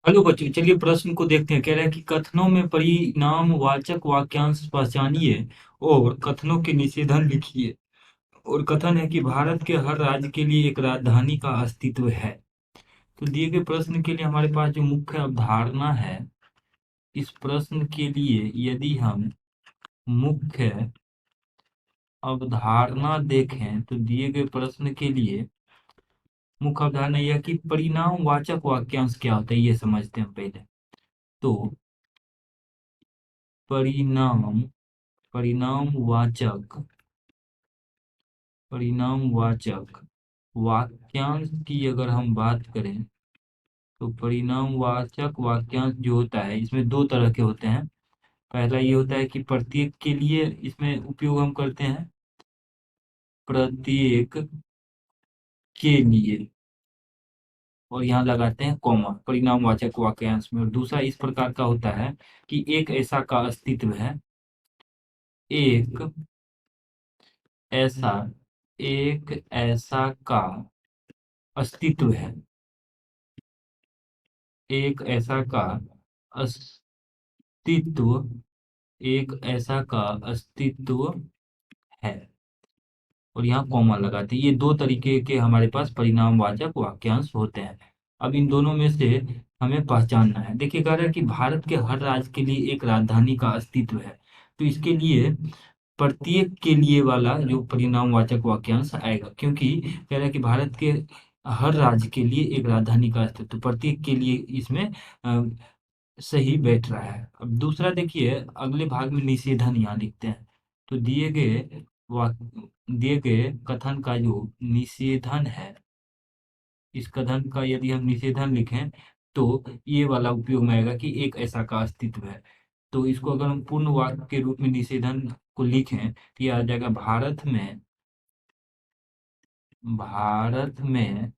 Hello बच्चों, चलिए प्रश्न को देखते हैं। कह रहा है कि कथनों में परिणामवाचक वाक्यांश पहचानिए और कथनों के निषेधन लिखिए। और कथन है कि भारत के हर राज्य के लिए एक राजधानी का अस्तित्व है। तो दिए गए प्रश्न के लिए हमारे पास जो मुख्य अवधारणा है, इस प्रश्न के लिए यदि हम मुख्य अवधारणा देखें तो दिए गए प्रश्न के लिए मुख्य अवधारणा यह कि परिणामवाचक वाक्यांश क्या होता है, ये समझते हैं पहले। तो परिणाम परिणामवाचक परिणामवाचक वाक्यांश की अगर हम बात करें तो परिणामवाचक वाक्यांश जो होता है इसमें दो तरह के होते हैं। पहला ये होता है कि प्रत्येक के लिए इसमें उपयोग हम करते हैं, प्रत्येक के लिए, और यहाँ लगाते हैं कॉमा परिणामवाचक वाक्यांश में। और दूसरा इस प्रकार का होता है कि एक ऐसा का अस्तित्व है, एक ऐसा एक ऐसा का अस्तित्व है, एक ऐसा का अस्तित्व एक ऐसा का अस्तित्व है। और यहाँ कॉमा लगाते हैं। ये दो तरीके के हमारे पास परिणामवाचक वाक्यांश होते हैं। अब इन दोनों में से हमें पहचानना है। देखिए, कह रहा है कि भारत के हर राज्य के लिए एक राजधानी का अस्तित्व है। तो इसके लिए प्रत्येक के लिए वाला जो परिणामवाचक वाक्यांश आएगा, क्योंकि कह रहा है कि भारत के हर राज्य के लिए एक राजधानी का अस्तित्व, प्रत्येक के लिए इसमें सही बैठ रहा है। अब दूसरा देखिए, अगले भाग में निषेधन यहाँ लिखते हैं। तो दिए गए कथन का जो निषेधन है, इस कथन का यदि हम निषेधन लिखें तो ये वाला उपयोग में आएगा कि एक ऐसा का अस्तित्व है। तो इसको अगर हम पूर्ण वाक्य के रूप में निषेधन को लिखें तो ये आ जाएगा, भारत में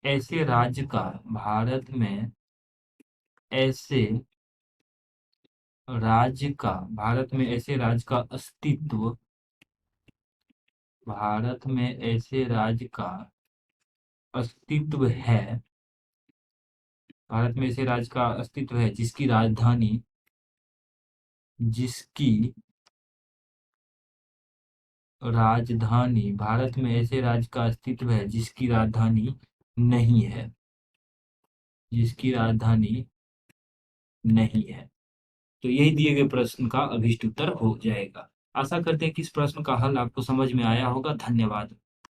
ऐसे राज्य का भारत में ऐसे भारत में ऐसे राज्य का अस्तित्व भारत में ऐसे राज्य का अस्तित्व है भारत में ऐसे राज्य का अस्तित्व है जिसकी राजधानी भारत में ऐसे राज्य का अस्तित्व है जिसकी राजधानी नहीं है, जिसकी राजधानी नहीं है। तो यही दिए गए प्रश्न का अभिष्ट उत्तर हो जाएगा। आशा करते हैं कि इस प्रश्न का हल आपको समझ में आया होगा। धन्यवाद।